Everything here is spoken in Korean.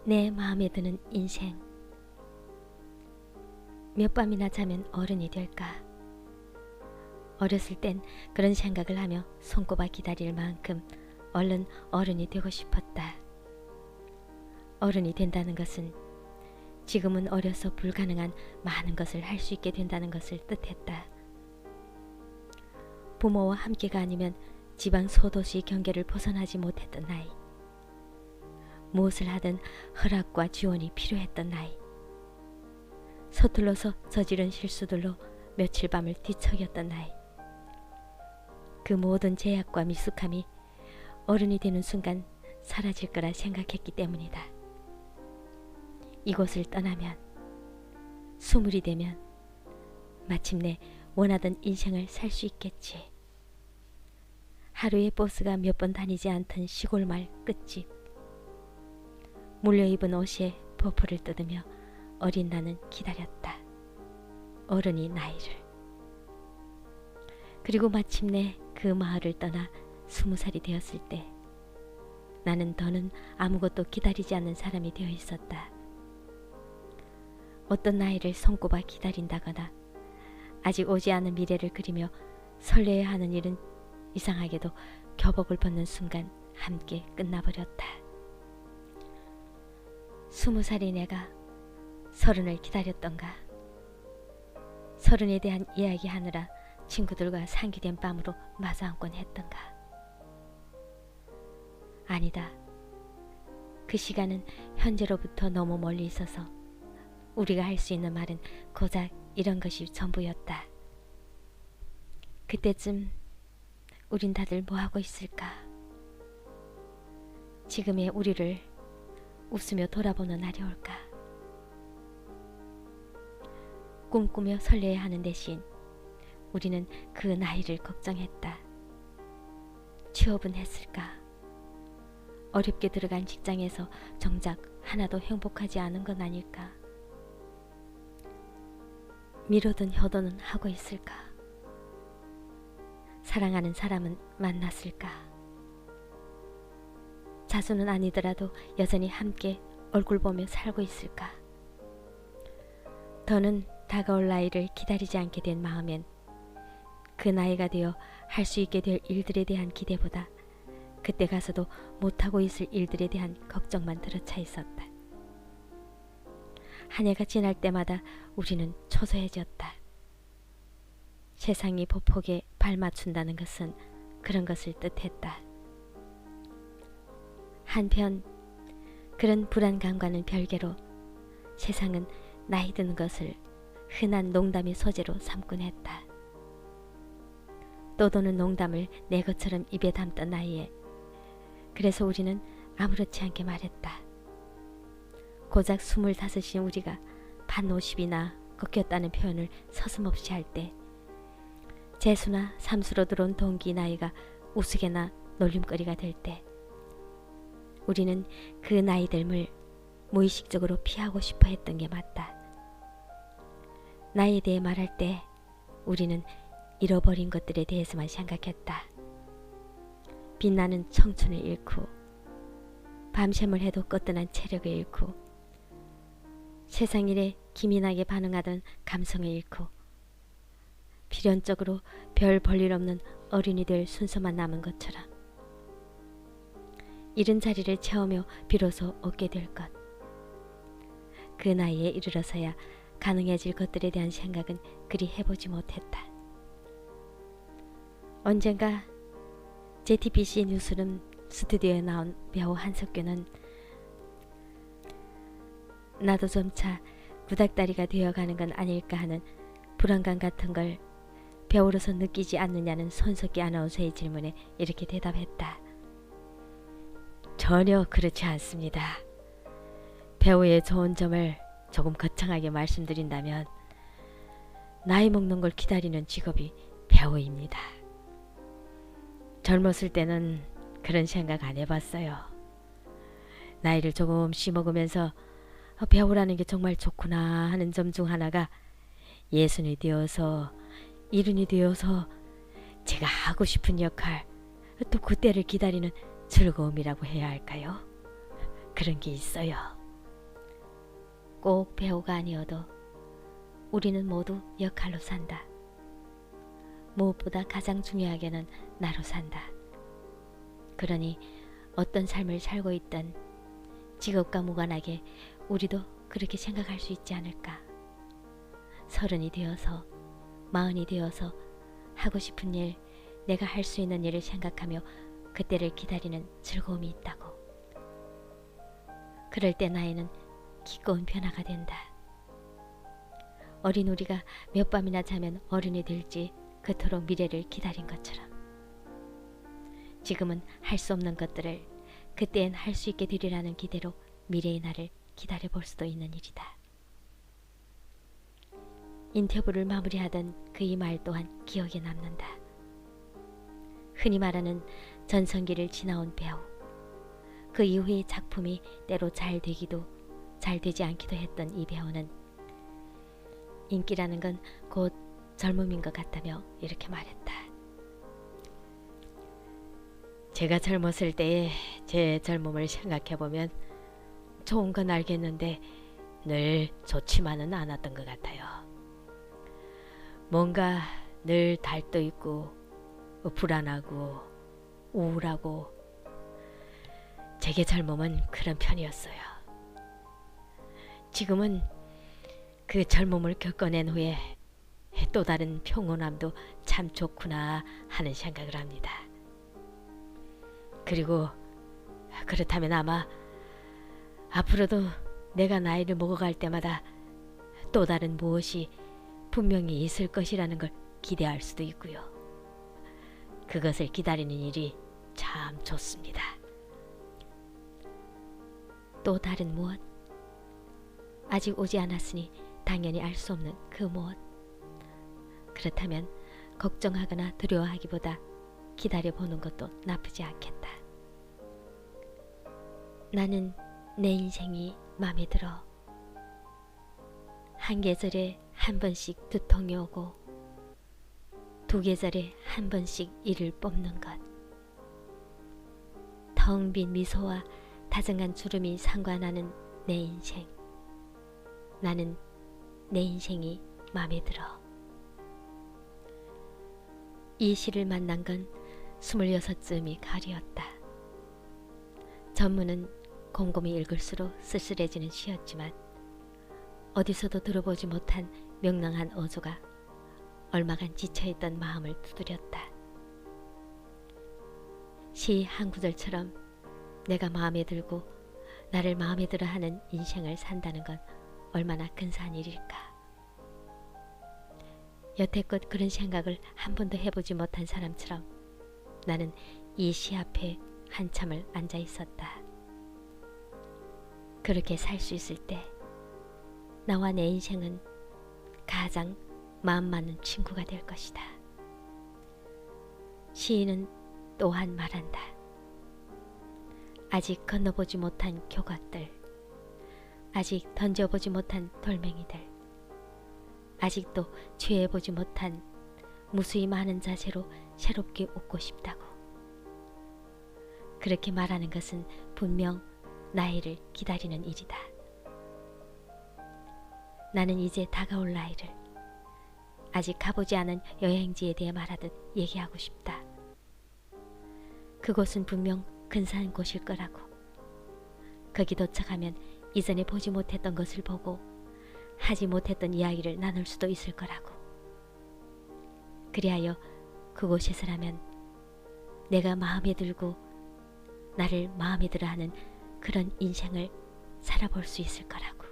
내 마음에 드는 인생. 몇 밤이나 자면 어른이 될까? 어렸을 땐 그런 생각을 하며 손꼽아 기다릴 만큼 얼른 어른이 되고 싶었다. 어른이 된다는 것은 지금은 어려서 불가능한 많은 것을 할 수 있게 된다는 것을 뜻했다. 부모와 함께가 아니면 지방 소도시 경계를 벗어나지 못했던 나이. 무엇을 하든 허락과 지원이 필요했던 나이. 서툴러서 저지른 실수들로 며칠 밤을 뒤척였던 나이. 그 모든 제약과 미숙함이 어른이 되는 순간 사라질 거라 생각했기 때문이다. 이곳을 떠나면, 수물이 되면 마침내 원하던 인생을 살 수 있겠지. 하루에 버스가 몇 번 다니지 않던 시골 마을 끝집. 물려입은 옷에 버프를 뜯으며 어린 나는 기다렸다. 어른이 나이를. 그리고 마침내 그 마을을 떠나 20살이 되었을 때 나는 더는 아무것도 기다리지 않는 사람이 되어 있었다. 어떤 나이를 손꼽아 기다린다거나 아직 오지 않은 미래를 그리며 설레야 하는 일은 이상하게도 교복을 벗는 순간 함께 끝나버렸다. 20살이 내가 30을 기다렸던가. 30에 대한 이야기하느라 친구들과 상기된 밤으로 마주 앉곤 했던가. 아니다. 그 시간은 현재로부터 너무 멀리 있어서 우리가 할 수 있는 말은 고작 이런 것이 전부였다. 그때쯤 우린 다들 뭐하고 있을까? 지금의 우리를 웃으며 돌아보는 날이 올까? 꿈꾸며 설레야 하는 대신 우리는 그 나이를 걱정했다. 취업은 했을까? 어렵게 들어간 직장에서 정작 하나도 행복하지 않은 건 아닐까? 미루던 효도는 하고 있을까? 사랑하는 사람은 만났을까? 자수는 아니더라도 여전히 함께 얼굴 보며 살고 있을까? 더는 다가올 나이를 기다리지 않게 된 마음엔 그 나이가 되어 할 수 있게 될 일들에 대한 기대보다 그때 가서도 못하고 있을 일들에 대한 걱정만 들어차 있었다. 한 해가 지날 때마다 우리는 초조해졌다. 세상이 보폭에 발맞춘다는 것은 그런 것을 뜻했다. 한편 그런 불안감과는 별개로 세상은 나이 드는 것을 흔한 농담의 소재로 삼곤 했다. 떠도는 농담을 내 것처럼 입에 담던 나이에 그래서 우리는 아무렇지 않게 말했다. 고작 25인 우리가 반 50이나 꺾였다는 표현을 서슴없이 할 때 재수나 삼수로 들어온 동기 나이가 우스개나 놀림거리가 될 때 우리는 그 나이듦을 무의식적으로 피하고 싶어 했던 게 맞다. 나이에 대해 말할 때 우리는 잃어버린 것들에 대해서만 생각했다. 빛나는 청춘을 잃고 밤샘을 해도 끄뜬한 체력을 잃고 세상 일에 기민하게 반응하던 감성을 잃고 필연적으로 별 볼일 없는 어린이 될 순서만 남은 것처럼 잃은 자리를 채우며 비로소 얻게 될 것. 그 나이에 이르러서야 가능해질 것들에 대한 생각은 그리 해보지 못했다. 언젠가 JTBC 뉴스룸 스튜디오에 나온 배우 한석규는 나도 점차 구닥다리가 되어가는 건 아닐까 하는 불안감 같은 걸 배우로서 느끼지 않느냐는 손석희 아나운서의 질문에 이렇게 대답했다. 전혀 그렇지 않습니다. 배우의 좋은 점을 조금 거창하게 말씀드린다면 나이 먹는 걸 기다리는 직업이 배우입니다. 젊었을 때는 그런 생각 안 해봤어요. 나이를 조금씩 먹으면서 배우라는 게 정말 좋구나 하는 점 중 하나가 예순이 되어서 이른이 되어서 제가 하고 싶은 역할, 또 그때를 기다리는 즐거움이라고 해야 할까요? 그런 게 있어요. 꼭 배우가 아니어도 우리는 모두 역할로 산다. 무엇보다 가장 중요하게는 나로 산다. 그러니 어떤 삶을 살고 있든 직업과 무관하게 우리도 그렇게 생각할 수 있지 않을까. 30이 되어서 40이 되어서 하고 싶은 일, 내가 할 수 있는 일을 생각하며 그때를 기다리는 즐거움이 있다고. 그럴 때 나이는 기꺼운 변화가 된다. 어린 우리가 몇 밤이나 자면 어른이 될지 그토록 미래를 기다린 것처럼 지금은 할 수 없는 것들을 그때엔 할 수 있게 되리라는 기대로 미래의 날을 기다려 볼 수도 있는 일이다. 인터뷰를 마무리하던 그의 말 또한 기억에 남는다. 흔히 말하는 전성기를 지나온 배우. 그 이후의 작품이 때로 잘 되기도 잘 되지 않기도 했던 이 배우는 인기라는 건 곧 젊음인 것 같다며 이렇게 말했다. 제가 젊었을 때의 제 젊음을 생각해보면 좋은 건 알겠는데 늘 좋지만은 않았던 것 같아요. 뭔가 늘 달떠 있고 불안하고 우울하고 제게 젊음은 그런 편이었어요. 지금은 그 젊음을 겪어낸 후에 또 다른 평온함도 참 좋구나 하는 생각을 합니다. 그리고 그렇다면 아마 앞으로도 내가 나이를 먹어갈 때마다 또 다른 무엇이 분명히 있을 것이라는 걸 기대할 수도 있고요. 그것을 기다리는 일이 참 좋습니다. 또 다른 무엇? 아직 오지 않았으니 당연히 알 수 없는 그 무엇. 그렇다면 걱정하거나 두려워하기보다 기다려보는 것도 나쁘지 않겠다. 나는 내 인생이 마음에 들어. 한 계절에 한 번씩 두통이 오고 두 계절에 한 번씩 이를 뽑는 것. 텅 빈 미소와 다정한 주름이 상관하는 내 인생. 나는 내 인생이 마음에 들어. 이 시를 만난 건 26쯤이 가리였다. 전문은 곰곰이 읽을수록 쓸쓸해지는 시였지만 어디서도 들어보지 못한 명랑한 어조가 얼마간 지쳐있던 마음을 두드렸다. 시 한 구절처럼 내가 마음에 들고 나를 마음에 들어하는 인생을 산다는 건 얼마나 근사한 일일까. 여태껏 그런 생각을 한 번도 해보지 못한 사람처럼 나는 이 시 앞에 한참을 앉아 있었다. 그렇게 살 수 있을 때 나와 내 인생은 가장 마음 맞는 친구가 될 것이다. 시인은 또한 말한다. 아직 건너보지 못한 교각들, 아직 던져보지 못한 돌멩이들, 아직도 취해보지 못한 무수히 많은 자세로 새롭게 웃고 싶다고. 그렇게 말하는 것은 분명 나이를 기다리는 일이다. 나는 이제 다가올 나이를 아직 가보지 않은 여행지에 대해 말하듯 얘기하고 싶다. 그곳은 분명 근사한 곳일 거라고. 거기 도착하면 이전에 보지 못했던 것을 보고 하지 못했던 이야기를 나눌 수도 있을 거라고. 그리하여 그곳에서라면 내가 마음에 들고 나를 마음에 들어하는 그런 인생을 살아볼 수 있을 거라고.